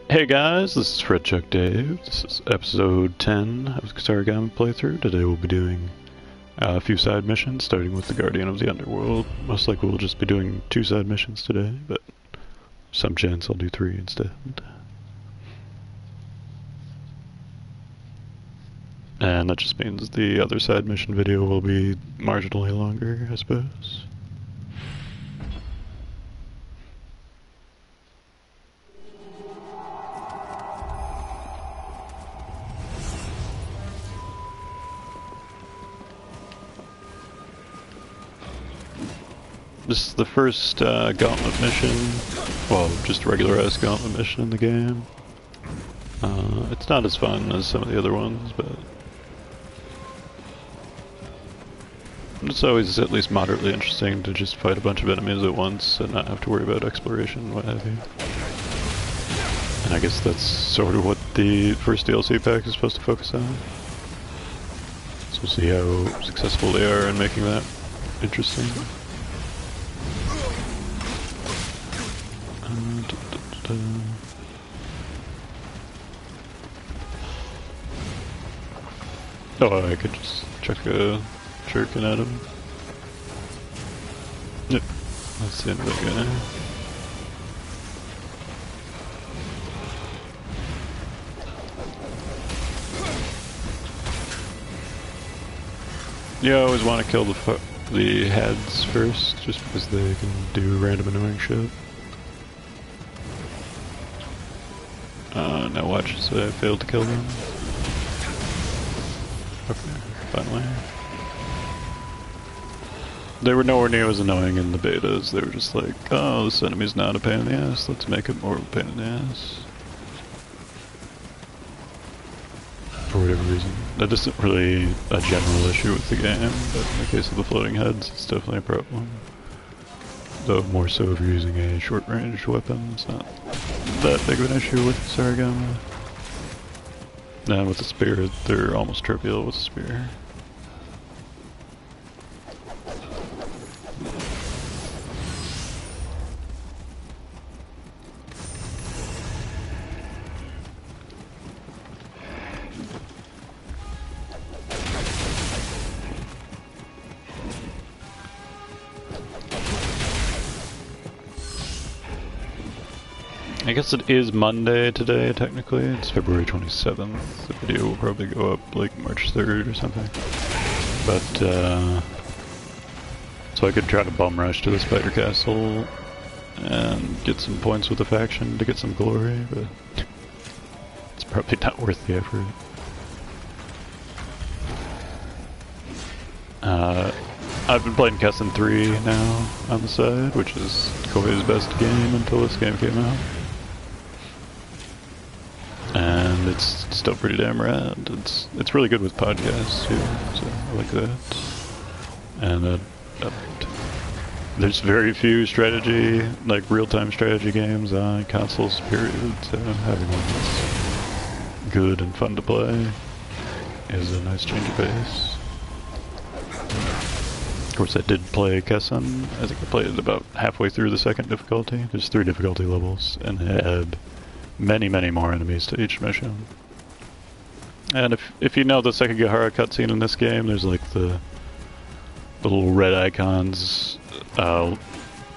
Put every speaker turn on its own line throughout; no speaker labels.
Hey guys, this is Fred Chuck Dave. This is episode 10 of the Kusarigama playthrough. Today we'll be doing a few side missions, starting with the Guardian of the Underworld. Most likely we'll just be doing 2 side missions today, but some chance I'll do 3 instead. And that just means the other side mission video will be marginally longer, I suppose. This is the first gauntlet mission, well, just regular-ass gauntlet mission in the game. It's not as fun as some of the other ones, but it's always at least moderately interesting to just fight a bunch of enemies at once and not have to worry about exploration and what have you. And I guess that's sort of what the first DLC pack is supposed to focus on. So we'll see how successful they are in making that interesting. Oh, I could just chuck a shuriken at him. Yep, that's the end of that guy. Yeah, I always want to kill the heads first, just because they can do random annoying shit. Now watch as I failed to kill them. Okay, finally. They were nowhere near as annoying in the betas. They were just like, oh, this enemy's not a pain in the ass, let's make it more of a pain in the ass. For whatever reason. That isn't really a general issue with the game, but in the case of the floating heads, it's definitely a problem. Though more so if you're using a short-range weapon, it's not that big of an issue with Kusarigama. And with the spear, they're almost trivial with the spear. I guess it is Monday today, technically. It's February 27th. The video will probably go up like March 3rd or something. But, so I could try to bum rush to the Spider Castle and get some points with the faction to get some glory, but it's probably not worth the effort. I've been playing Kessen 3 now on the side, which is Koei's best game until this game came out. And it's still pretty damn rad. It's really good with podcasts too, so I like that. And there's very few strategy, like real-time strategy games on consoles, period, so having one that's good and fun to play is a nice change of pace. Of course, I did play Kessen. I think I played it about halfway through the second difficulty. There's 3 difficulty levels, and it had many, many more enemies to each mission. And if you know the Sekigahara cutscene in this game, there's like the little red icons. They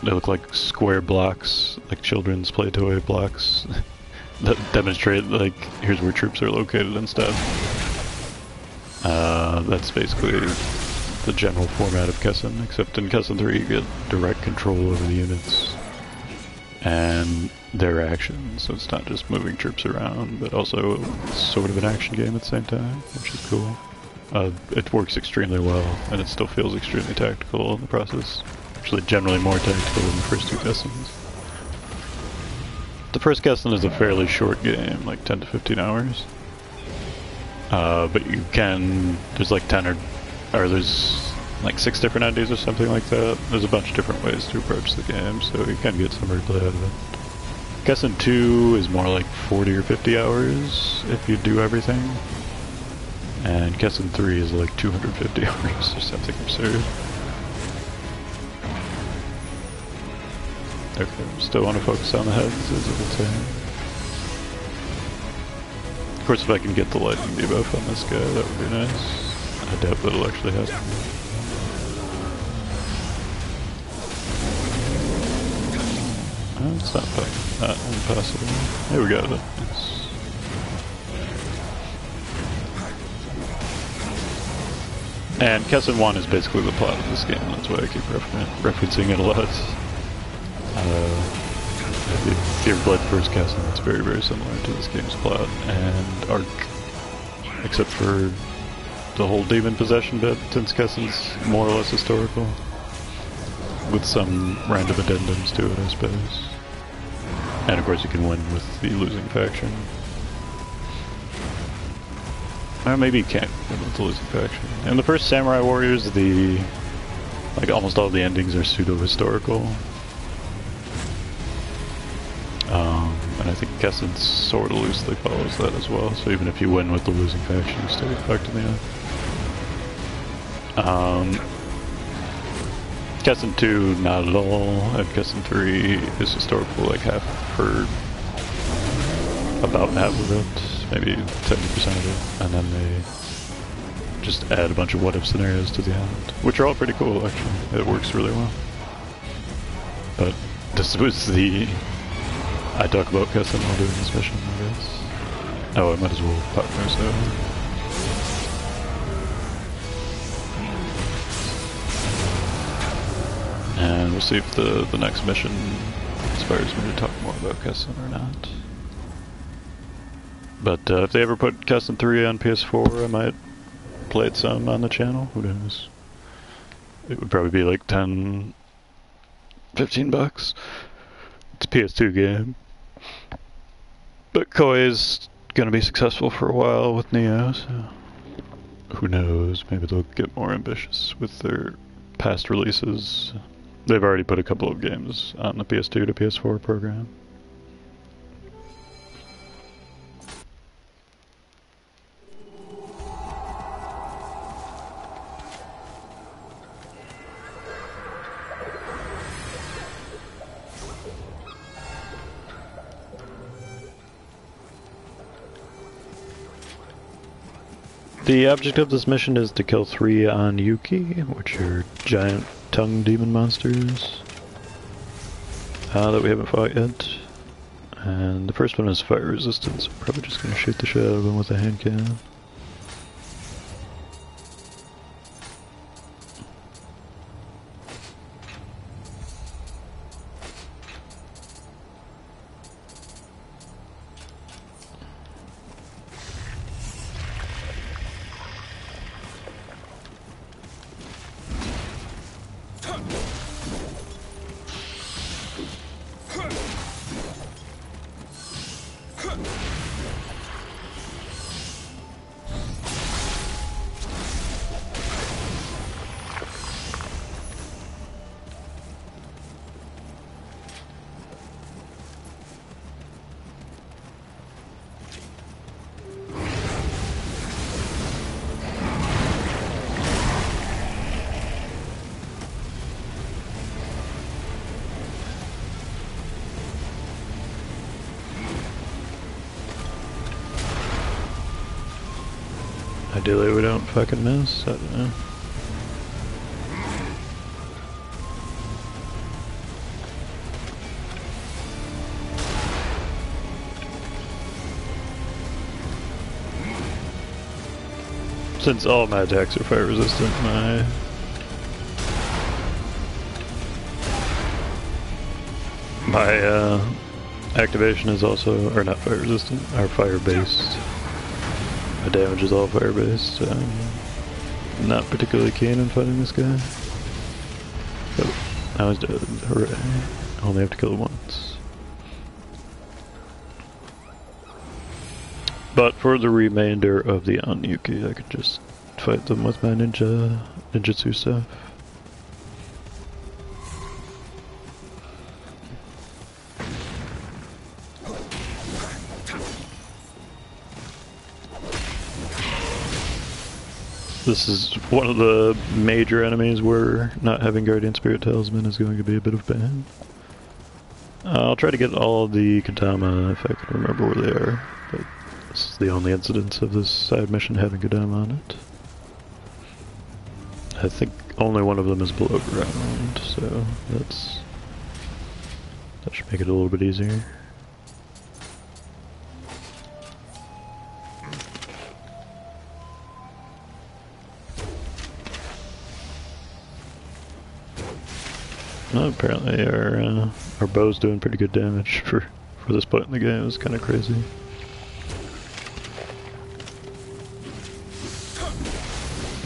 look like square blocks, like children's play toy blocks, that demonstrate like here's where troops are located and stuff. That's basically the general format of Kessen, except in Kessen 3 you get direct control over the units and their actions, so it's not just moving troops around, but also sort of an action game at the same time, which is cool. It works extremely well, and it still feels extremely tactical in the process. Actually, generally more tactical than the first 2 Kessens. The first Kessen is a fairly short game, like 10 to 15 hours. But you can, there's like 10 or there's like 6 different endings or something like that. There's a bunch of different ways to approach the game, so you can get some replay out of it. Kessen 2 is more like 40 or 50 hours if you do everything. And Kessen 3 is like 250 hours or something absurd. Okay, still want to focus on the heads, as I would say. course, if I can get the lightning debuff on this guy, that would be nice. I doubt that'll actually happen. It's not impossible. Here we got it. And Kesson 1 is basically the plot of this game, that's why I keep referencing it a lot. If you ever played the first Kesson, it's very, very similar to this game's plot and arc, except for the whole demon possession bit, since Kesson's more or less historical, with some random addendums to it, I suppose. And of course you can win with the losing faction. Or maybe you can't win with the losing faction. In the first Samurai Warriors, like almost all the endings are pseudo-historical. And I think Kesson sort of loosely follows that as well, so even if you win with the losing faction, you still get fucked in the end. Kesson 2, not at all, and Kesson 3 is historical, like about half of it, maybe 70% of it, and then they just add a bunch of what-if scenarios to the end, which are all pretty cool, actually. It works really well. But this was I talk about Kesson while doing this mission, I guess. Oh, I might as well pop those out. And we'll see if the next mission inspires me to talk more about Kesson or not. But if they ever put Kesson 3 on PS4, I might play it some on the channel. Who knows? It would probably be like 10, 15 bucks. It's a PS2 game. But Koei's gonna be successful for a while with Nioh, so who knows? Maybe they'll get more ambitious with their past releases. They've already put a couple of games on the PS2 to PS4 program. The object of this mission is to kill 3 on Yuki, which are giant tongue demon monsters that we haven't fought yet. And the first one is fire resistant, so I'm probably just going to shoot the shit out of him with a hand cannon. Ideally we don't fucking miss, I don't know. Since all my attacks are fire resistant, my activation is also, or not fire resistant, or fire based. My damage is all fire based, so I'm not particularly keen on fighting this guy. But now he's dead, hooray. I only have to kill him once. But for the remainder of the Anyuki, I could just fight them with my ninjutsu stuff. This is one of the major enemies where not having Guardian Spirit Talisman is going to be a bit of pain. I'll try to get all the Katama if I can remember where they are, but This is the only incidence of this side mission having Kodama on it. I think only one of them is below ground, so that should make it a little bit easier. Well, apparently our bow's doing pretty good damage for this point in the game. It's kind of crazy.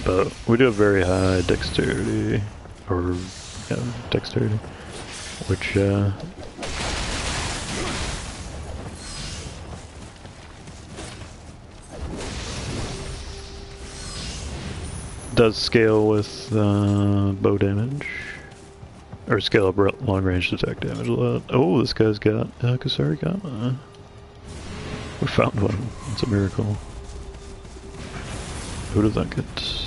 But we do have very high dexterity, or yeah, dexterity, which does scale with bow damage. Or scale up long-range attack damage a lot. Oh, this guy's got Kusarigama. We found one. It's a miracle. Who'd have thunk it?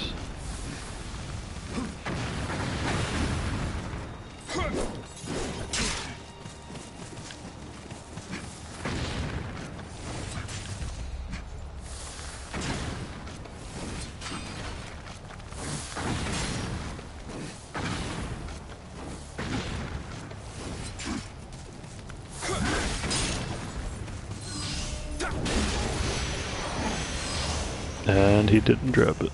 And he didn't drop it.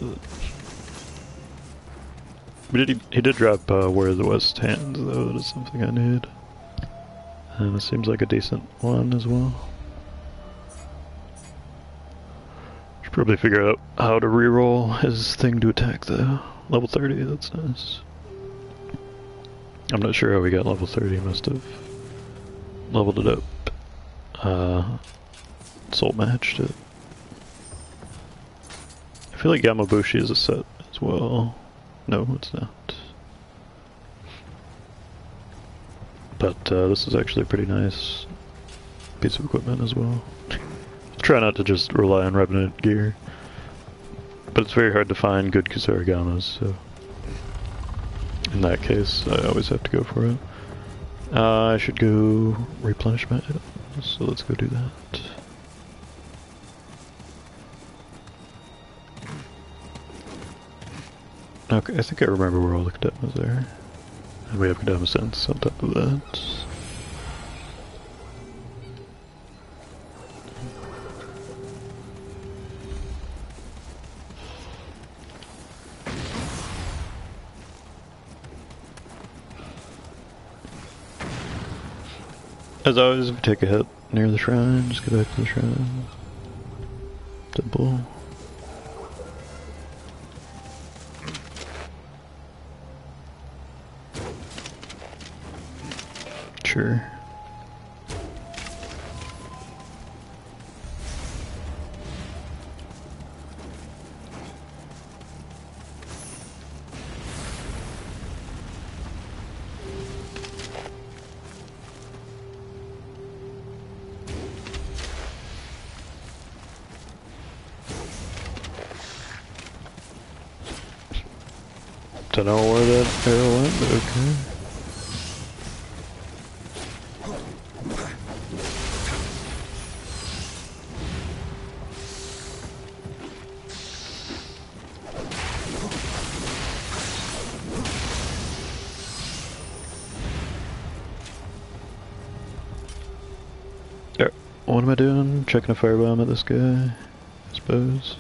But he did drop Where the West Hands, though. That is something I need. And it seems like a decent one as well. Should probably figure out how to reroll his thing to attack, though. Level 30, that's nice. I'm not sure how we got level 30, must have leveled it up. Soul matched it. I feel like Yamabushi is a set as well. No, it's not. But this is actually a pretty nice piece of equipment as well. Try not to just rely on Revenant gear. But it's very hard to find good Kusarigamas, so in that case I always have to go for it. I should go replenish my items, so let's go do that. Okay, I think I remember where all the Kodamas are. And we have Kodama Sense on top of that. As always, if you take a hit near the shrine, just go back to the shrine. Temple. Sure. Don't know where that arrow went, but okay. What am I doing? Checking a firebomb at this guy, I suppose.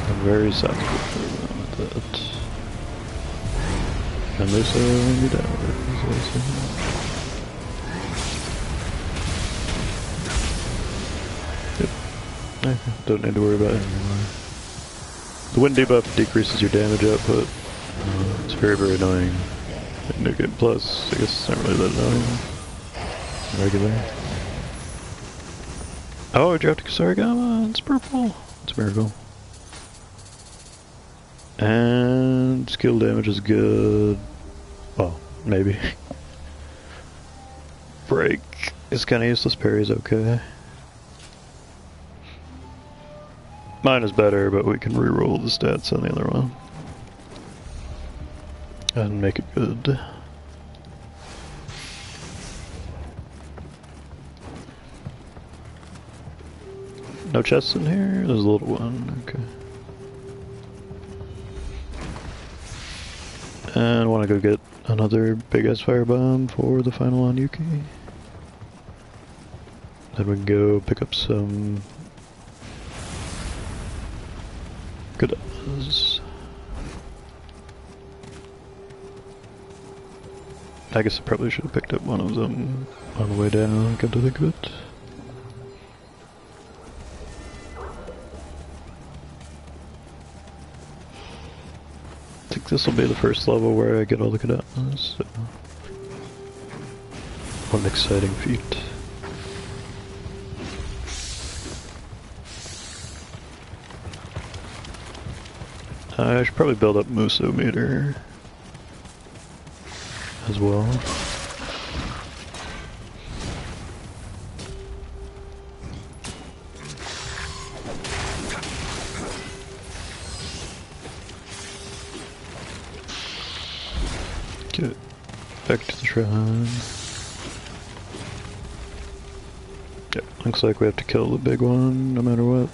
I'm very sad to put firebomb at that. And they say I need hours. Yep. Okay. Don't need to worry about it anymore. The wind debuff decreases your damage output. It's very, very annoying. And plus, I guess it's not really that annoying. Regular. Oh, I dropped a Kusarigama. It's purple. It's a miracle. And skill damage is good. Well, maybe. Break is kind of useless. Parry is okay. Mine is better, but we can reroll the stats on the other one. And make it good. No chests in here? There's a little one, okay. And I want to go get another big-ass firebomb for the final on Yuki. Then we can go pick up some goods. I guess I probably should have picked up one of them on the way down, come to think of it. I think this will be the first level where I get all the katanas, so what an exciting feat. I should probably build up Muso meter as well. Get back to the shrine. Yeah, looks like we have to kill the big one no matter what.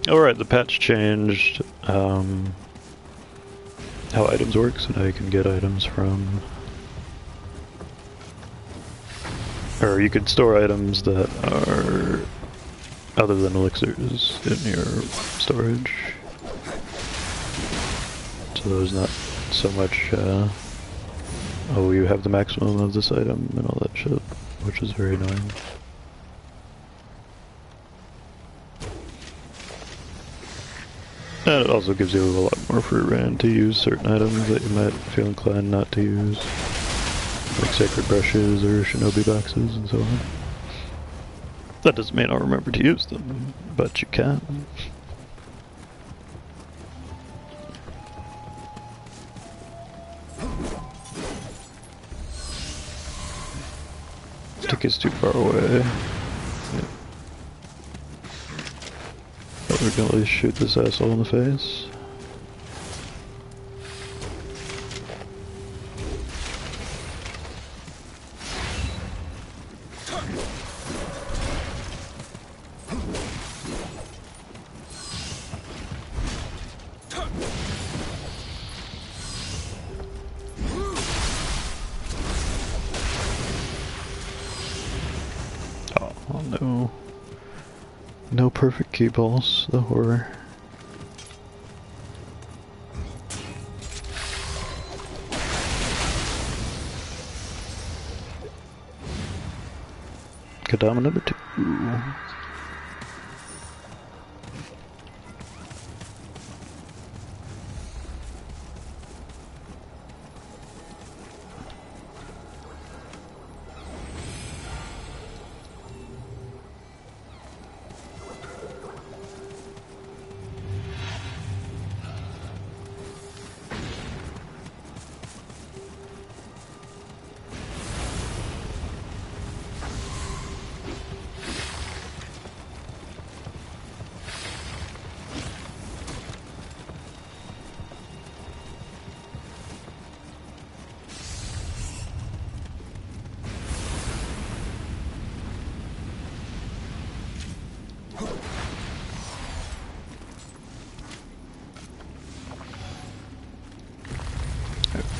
Alright, the patch changed how items work, so now you can get items from... Or you can store items that are other than elixirs in your storage. So there's not so much, oh, you have the maximum of this item and all that shit, which is very annoying. And it also gives you a lot more free reign to use certain items that you might feel inclined not to use. Like sacred brushes or shinobi boxes and so on. That doesn't mean I'll remember to use them, but you can. Stick is too far away. Yeah. But we can at least shoot this asshole in the face. Oh no. No perfect key balls, the horror. Kadama number 2.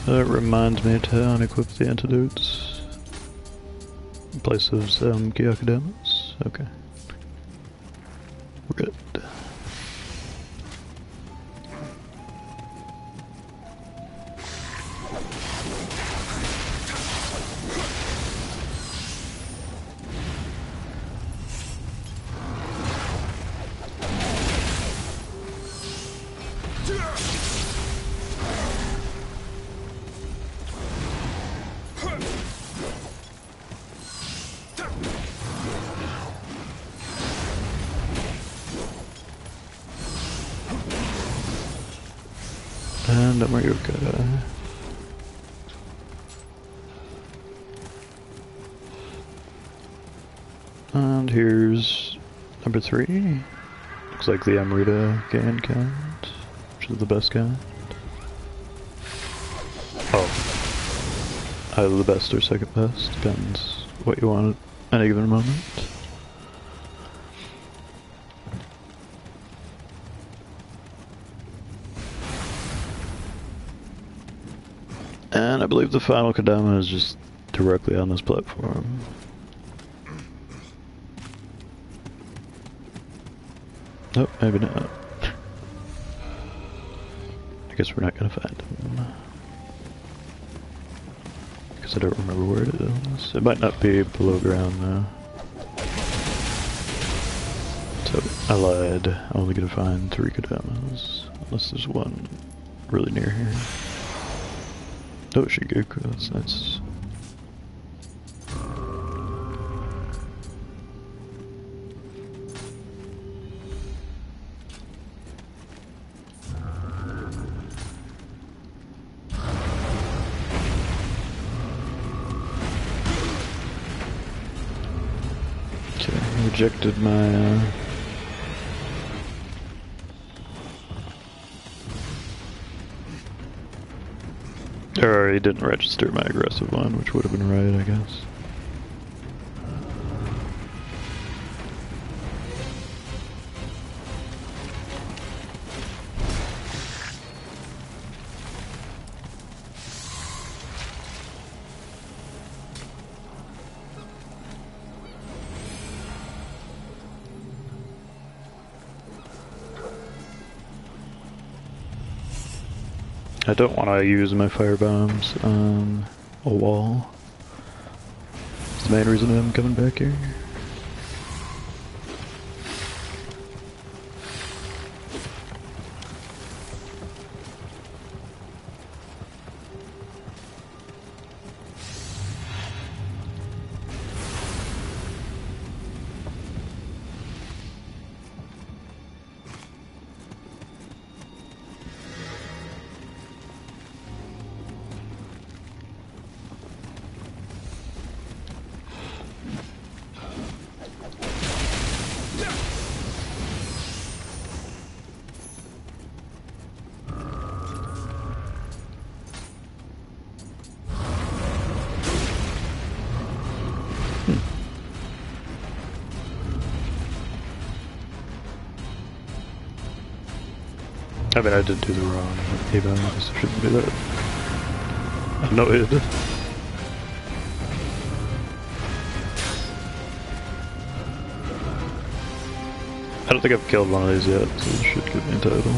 That reminds me to unequip the antidotes in place of some Gyakadamas. Okay. We're good. And Morioka. And here's number 3. Looks like the Amrita Gan count, which is the best count. Oh. Either the best or second best, depends what you want at any given moment. And I believe the final Kodama is just directly on this platform. Nope, maybe not. I guess we're not gonna find him. Because I don't remember where it is. It might not be below ground now. So, I lied. I'm only gonna find 3 Kodamas. Unless there's one really near here. Oh, Shigeku, that's nice. Okay, rejected my or he didn't register my aggressive one, which would have been right, I guess. I don't want to use my fire bombs on a wall. That's the main reason I'm coming back here. I mean, I did do the wrong eval, I guess I shouldn't do that. I noted. I don't think I've killed one of these yet, so it should give me a title.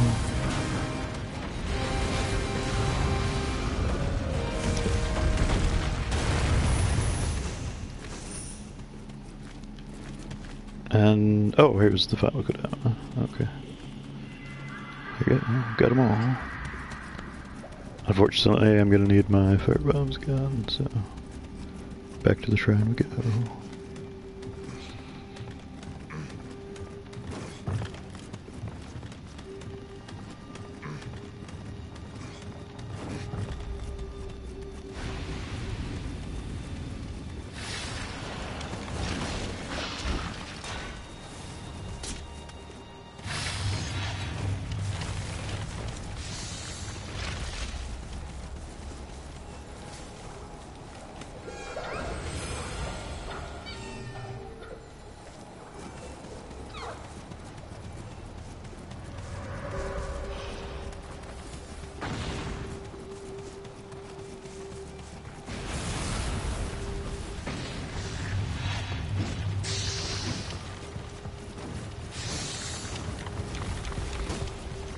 And, oh, here's the final Kodama. Okay. Got them all. Unfortunately, I'm gonna need my firebombs gun, so back to the shrine we go.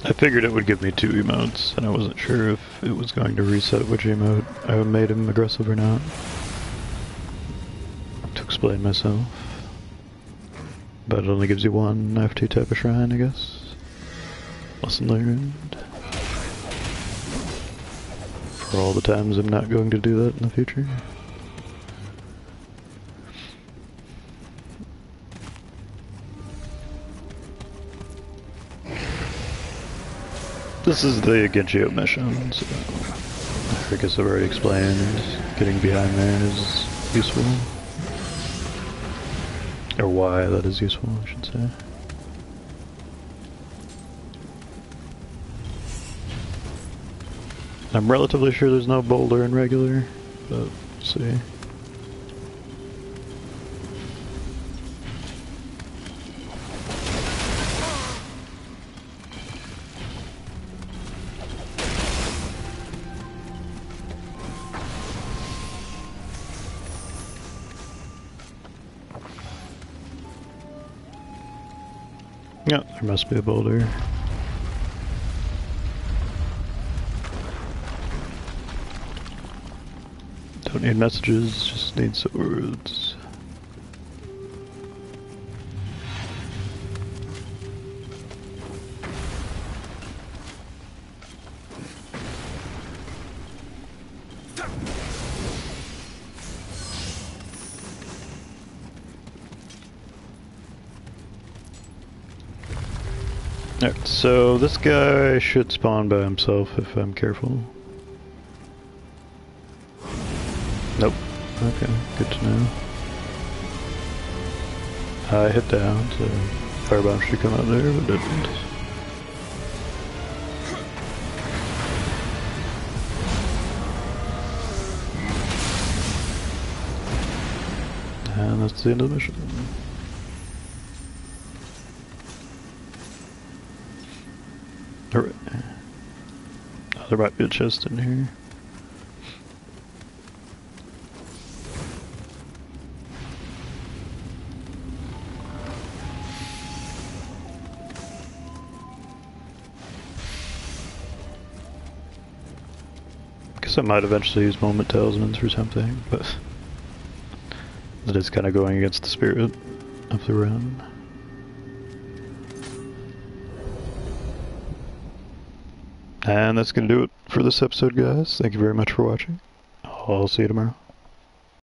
I figured it would give me 2 emotes, and I wasn't sure if it was going to reset which emote I made him aggressive or not. To explain myself. But it only gives you 1 after you tap a shrine, I guess. Lesson learned. For all the times I'm not going to do that in the future. This is the Genjio mission, so I guess I've already explained. Getting behind there is useful. Or why that is useful, I should say. I'm relatively sure there's no boulder in regular, but we'll see. Yeah, there must be a boulder. Don't need messages, just need swords. Alright, so this guy should spawn by himself if I'm careful. Nope. Okay, good to know. I hit down, so firebomb should come out there, but didn't. And that's the end of the mission. Alright. Oh, there might be a chest in here. Guess I might eventually use moment talismans or something, but that is kind of going against the spirit of the run. And that's going to do it for this episode, guys. Thank you very much for watching. I'll see you tomorrow.